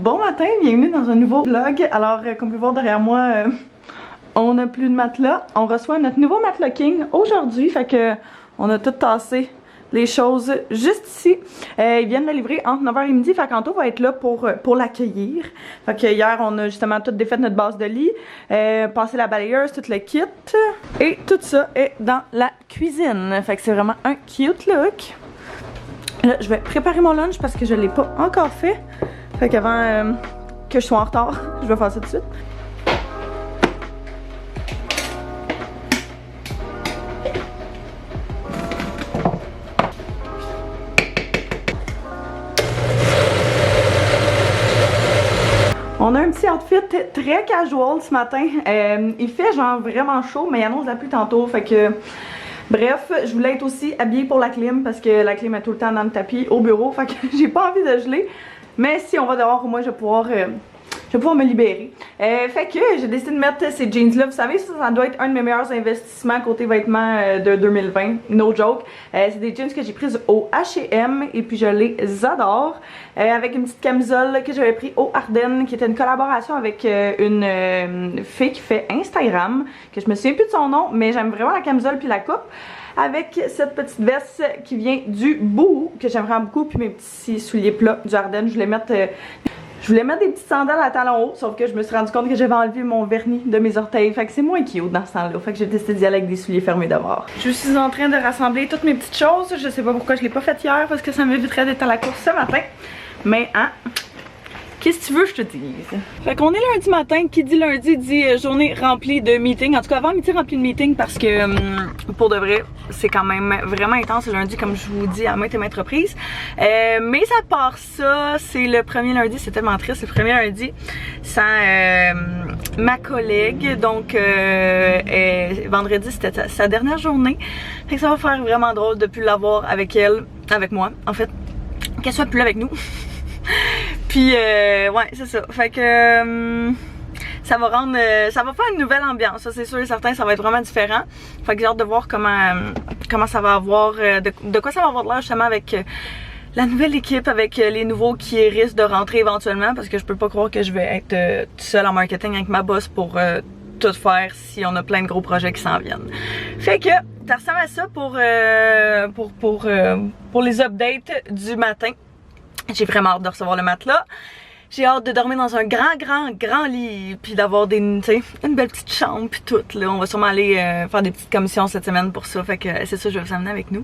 Bon matin, bienvenue dans un nouveau vlog. Alors, comme vous pouvez voir derrière moi, on n'a plus de matelas. On reçoit notre nouveau matelas king aujourd'hui, fait que on a tout tassé les choses juste ici. Ils viennent le livrer entre 9h et midi, fait qu'Anto va être là pour l'accueillir. Fait que hier, on a justement tout défait notre base de lit, passé la balayeuse, tout le kit. Et tout ça est dans la cuisine. Fait que c'est vraiment un cute look. Là, je vais préparer mon lunch parce que je l'ai pas encore fait. Fait qu'avant que je sois en retard, je vais faire ça tout de suite. On a un petit outfit très casual ce matin. Il fait genre vraiment chaud, mais il annonce la pluie tantôt. Fait que bref, je voulais être aussi habillée pour la clim parce que la clim est tout le temps dans le tapis au bureau. Fait que j'ai pas envie de geler. Mais si on va dehors, moi je vais pouvoir me libérer. Fait que j'ai décidé de mettre ces jeans-là. Vous savez, ça doit être un de mes meilleurs investissements côté vêtements de 2020. No joke. C'est des jeans que j'ai prises au H&M et puis je les adore. Avec une petite camisole que j'avais pris au Ardennes, qui était une collaboration avec une fille qui fait Instagram, que je me souviens plus de son nom, mais j'aime vraiment la camisole puis la coupe. Avec cette petite veste qui vient du Boohoo, que j'aime vraiment beaucoup, puis mes petits souliers plats du Ardennes. Je voulais mettre des petites sandales à talons hauts, sauf que je me suis rendu compte que j'avais enlevé mon vernis de mes orteils. Fait que c'est moins cute dans ce temps-là. Fait que j'ai décidé d'y aller avec des souliers fermés d'abord. Je suis en train de rassembler toutes mes petites choses. Je sais pas pourquoi je l'ai pas fait hier, parce que ça m'éviterait d'être à la course ce matin. Mais hein, qu'est-ce que tu veux que je te dise? Fait qu'on est lundi matin, qui dit lundi dit journée remplie de meetings. En tout cas avant midi remplie de meetings parce que pour de vrai, c'est quand même vraiment intense le lundi comme je vous dis à maintes et maintes reprises. Mais à part ça, c'est le premier lundi, c'est tellement triste, c'est le premier lundi sans ma collègue. Donc vendredi c'était sa dernière journée. Fait que ça va faire vraiment drôle de plus l'avoir avec elle, avec moi en fait, qu'elle soit plus là avec nous. Puis ouais, c'est ça. Fait que ça va rendre ça va faire une nouvelle ambiance, ça c'est sûr et certain, ça va être vraiment différent. Fait que j'ai hâte de voir comment ça va avoir de quoi ça va avoir l'air justement avec la nouvelle équipe, avec les nouveaux qui risquent de rentrer éventuellement, parce que je peux pas croire que je vais être toute seule en marketing avec ma boss pour tout faire si on a plein de gros projets qui s'en viennent. Fait que ça ressemble à ça pour les updates du matin. J'ai vraiment hâte de recevoir le matelas. J'ai hâte de dormir dans un grand lit, puis d'avoir une belle petite chambre, puis tout. Là. On va sûrement aller faire des petites commissions cette semaine pour ça, fait que c'est ça, je vais vous amener avec nous.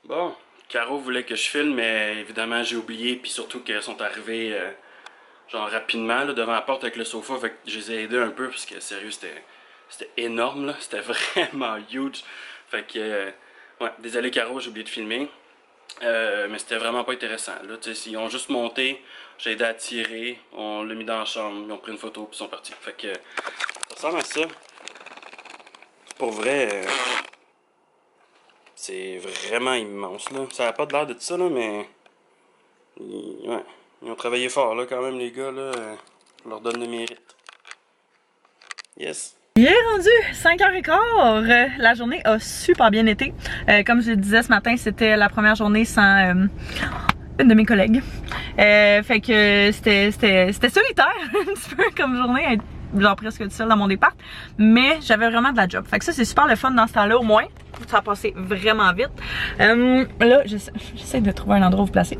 Bon, Caro voulait que je filme, mais évidemment j'ai oublié, puis surtout qu'elles sont arrivées genre rapidement là, devant la porte avec le sofa, fait que je les ai aidés un peu, parce que sérieux, c'était énorme, là, c'était vraiment huge. Fait que, ouais, désolé Caro, j'ai oublié de filmer. Mais c'était vraiment pas intéressant. Là, ils ont juste monté, j'ai aidé à tirer, on l'a mis dans la chambre, ils ont pris une photo puis ils sont partis. Fait que ça ressemble à ça. Pour vrai, c'est vraiment immense là. Ça a pas de l'air de tout ça là, mais ouais, ils ont travaillé fort là quand même les gars là. Je leur donne le mérite. Yes. Il est rendu 5h15, la journée a super bien été. Comme je le disais ce matin, c'était la première journée sans une de mes collègues. Fait que c'était solitaire un petit peu comme journée, être genre presque toute seule dans mon départ. Mais j'avais vraiment de la job. Fait que ça c'est super le fun dans ce temps-là au moins. Ça a passé vraiment vite. Là, j'essaie de trouver un endroit où vous placer.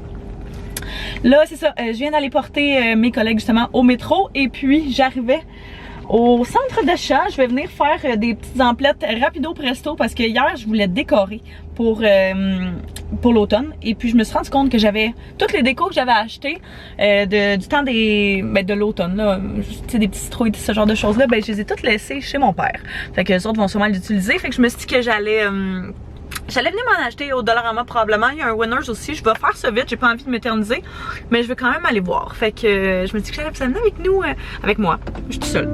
Là c'est ça, je viens d'aller porter mes collègues justement au métro et puis j'arrivais au centre d'achat. Je vais venir faire des petites emplettes rapido presto parce que hier je voulais décorer pour l'automne et puis je me suis rendu compte que j'avais toutes les décos que j'avais achetées du temps de l'automne là, tu sais, des petits citrouilles, ce genre de choses là, ben je les ai toutes laissées chez mon père. Fait que les autres vont sûrement l'utiliser. Fait que je me suis dit que j'allais venir m'en acheter au Dollarama probablement. Il y a un Winners aussi. Je vais faire ça vite. J'ai pas envie de m'éterniser. Mais je vais quand même aller voir. Fait que je me dis que j'allais vous amener avec nous, avec moi. Je suis toute seule.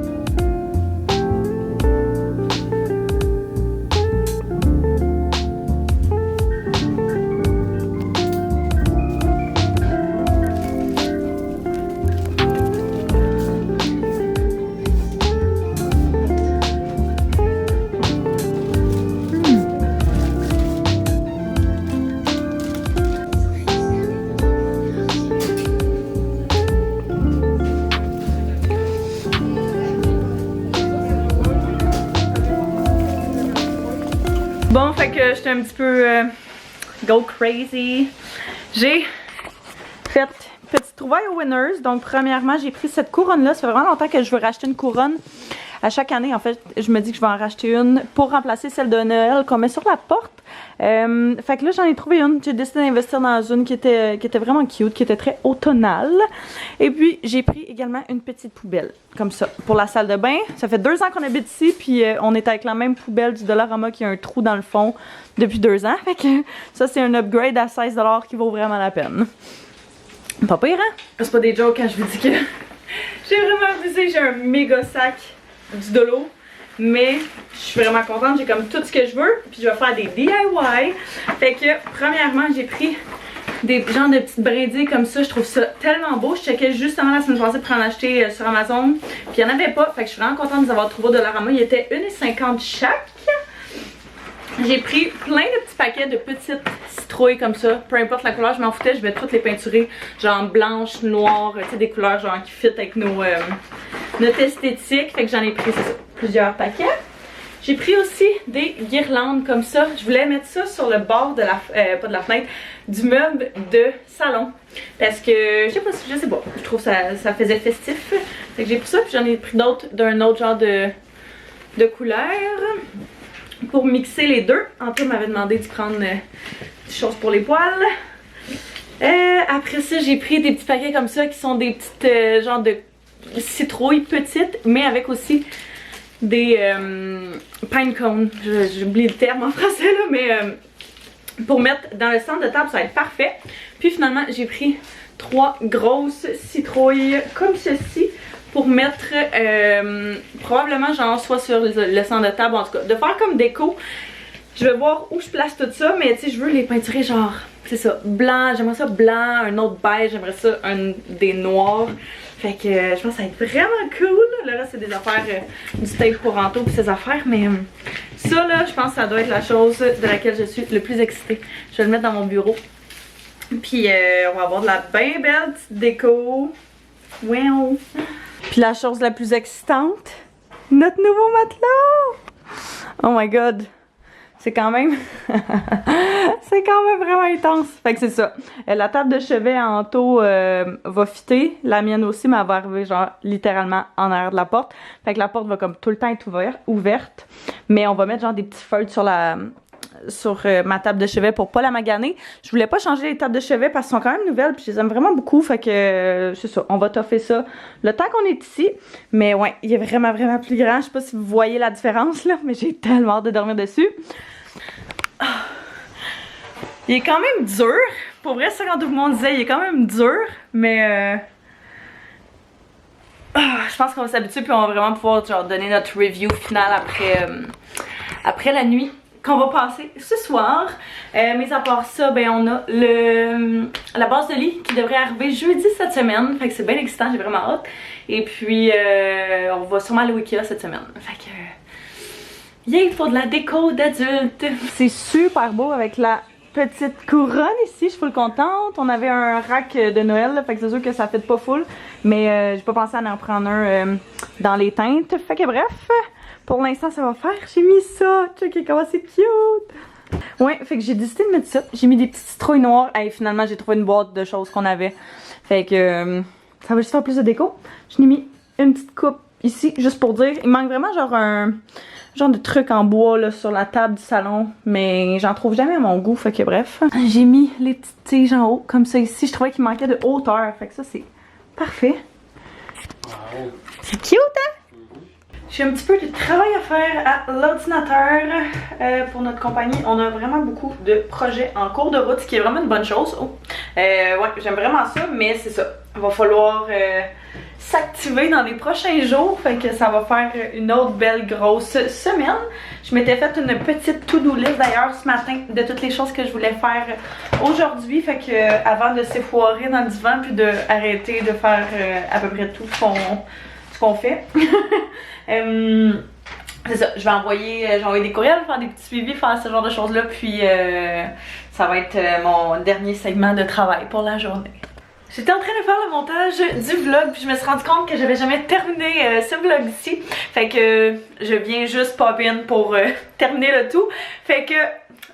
j'étais un petit peu go crazy. J'ai fait petite trouvaille aux winners. Donc premièrement, j'ai pris cette couronne-là. Ça fait vraiment longtemps que je veux racheter une couronne. À chaque année, en fait, je me dis que je vais en racheter une pour remplacer celle de Noël qu'on met sur la porte. Fait que là, j'en ai trouvé une. J'ai décidé d'investir dans une qui était vraiment cute, qui était très automnale. Et puis, j'ai pris également une petite poubelle, comme ça, pour la salle de bain. Ça fait 2 ans qu'on habite ici, puis on est avec la même poubelle du Dollarama qui a un trou dans le fond depuis 2 ans. Fait que ça, c'est un upgrade à 16 $ qui vaut vraiment la peine. Pas pire, hein? C'est pas des jokes quand je vous dis que j'ai vraiment abusé. J'ai un méga sac du Dolo. Mais je suis vraiment contente, j'ai comme tout ce que je veux. Puis je vais faire des DIY. Fait que premièrement, j'ai pris des genres de petites brindilles comme ça. Je trouve ça tellement beau. Je checkais justement la semaine passée pour en acheter sur Amazon. Puis il n'y en avait pas. Fait que je suis vraiment contente de les avoir trouvés au Dollarama. Il était 1,50 chaque. J'ai pris plein de petits paquets de petites citrouilles comme ça. Peu importe la couleur, je m'en foutais. Je vais toutes les peinturer. Genre blanche, noire, tu sais, des couleurs genre qui fit avec notre esthétique. Fait que j'en ai pris plusieurs paquets. J'ai pris aussi des guirlandes comme ça. Je voulais mettre ça sur le bord de la, pas de la fenêtre, du meuble de salon. Parce que, je sais pas, je trouve que ça faisait festif. Fait que j'ai pris ça, puis j'en ai pris d'autres d'un autre genre de couleur. Pour mixer les deux. Antoine m'avait demandé de prendre des choses pour les poils. Après ça, j'ai pris des petits paquets comme ça qui sont des petites genre de citrouilles petites, mais avec aussi des pine cones. J'oublie le terme en français là, mais pour mettre dans le centre de table, ça va être parfait. Puis finalement, j'ai pris 3 grosses citrouilles comme ceci. Pour mettre probablement genre soit sur le centre de table, en tout cas, de faire comme déco. Je vais voir où je place tout ça, mais tu sais, je veux les peinturer genre, c'est ça, blanc, j'aimerais ça blanc, un autre beige, j'aimerais ça des noirs. Fait que je pense que ça va être vraiment cool. Le reste, c'est des affaires du tape pour Anto puis ces affaires, mais ça là, je pense que ça doit être la chose de laquelle je suis le plus excitée. Je vais le mettre dans mon bureau. Puis on va avoir de la bien belle petite déco. Wow! Puis la chose la plus excitante, notre nouveau matelas! Oh my god! C'est quand même... c'est quand même vraiment intense! Fait que c'est ça. La table de chevet en Anto va fitter. La mienne aussi, mais elle va arriver genre littéralement en arrière de la porte. Fait que la porte va comme tout le temps être ouverte. Mais on va mettre genre des petits feutres sur ma table de chevet pour pas la maganer. Je voulais pas changer les tables de chevet parce qu'elles sont quand même nouvelles puis je les aime vraiment beaucoup. Fait que c'est ça, on va toffer ça le temps qu'on est ici. Mais ouais, il est vraiment plus grand. Je sais pas si vous voyez la différence là, mais j'ai tellement hâte de dormir dessus. Il est quand même dur. Pour vrai, ça quand tout le monde disait, il est quand même dur. Mais je pense qu'on va s'habituer puis on va vraiment pouvoir genre donner notre review finale après la nuit qu'on va passer ce soir. Mais à part ça, ben on a la base de lit qui devrait arriver jeudi cette semaine. Fait que c'est bien excitant, j'ai vraiment hâte. Et puis on va sûrement aller au Ikea cette semaine. Fait que yay pour de la déco d'adulte. C'est super beau avec la petite couronne ici, je suis full contente. On avait un rack de Noël, là, fait que c'est sûr que ça fait pas full. Mais j'ai pas pensé à en prendre un dans les teintes. Fait que bref. Pour l'instant, ça va faire. J'ai mis ça. Checkez comment c'est cute. Ouais, fait que j'ai décidé de mettre ça. J'ai mis des petites citrouilles noires. Et finalement, j'ai trouvé une boîte de choses qu'on avait. Fait que ça va juste faire plus de déco. Je l'ai mis une petite coupe ici, juste pour dire. Il manque vraiment genre un genre de truc en bois là, sur la table du salon. Mais j'en trouve jamais à mon goût. Fait que bref. J'ai mis les petites tiges en haut, comme ça ici. Je trouvais qu'il manquait de hauteur. Fait que ça, c'est parfait. Wow. C'est cute, hein? J'ai un petit peu de travail à faire à l'ordinateur pour notre compagnie. On a vraiment beaucoup de projets en cours de route, ce qui est vraiment une bonne chose. Oh. Ouais, j'aime vraiment ça, mais c'est ça. Il va falloir s'activer dans les prochains jours. Fait que ça va faire une autre belle grosse semaine. Je m'étais fait une petite to-do list d'ailleurs ce matin de toutes les choses que je voulais faire aujourd'hui. Fait que avant de s'effoirer dans le divan puis de arrêter de faire à peu près tout ce qu'on fait. C'est ça, je vais envoyer des courriels, faire des petits suivis, faire ce genre de choses là, puis ça va être mon dernier segment de travail pour la journée. J'étais en train de faire le montage du vlog, puis je me suis rendu compte que j'avais jamais terminé ce vlog ici. Fait que je viens juste pop in pour terminer le tout. Fait que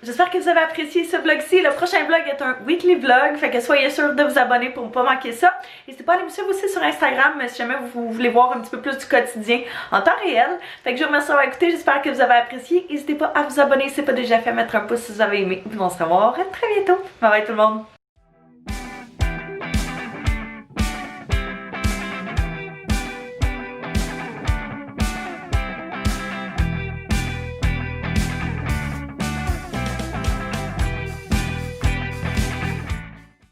j'espère que vous avez apprécié ce vlog-ci. Le prochain vlog est un weekly vlog, fait que soyez sûrs de vous abonner pour ne pas manquer ça. N'hésitez pas à aller me suivre aussi sur Instagram si jamais vous voulez voir un petit peu plus du quotidien en temps réel. Fait que je vous remercie d'avoir écouté, j'espère que vous avez apprécié. N'hésitez pas à vous abonner si ce n'est pas déjà fait, mettre un pouce si vous avez aimé. On se revoit très bientôt. Bye bye tout le monde!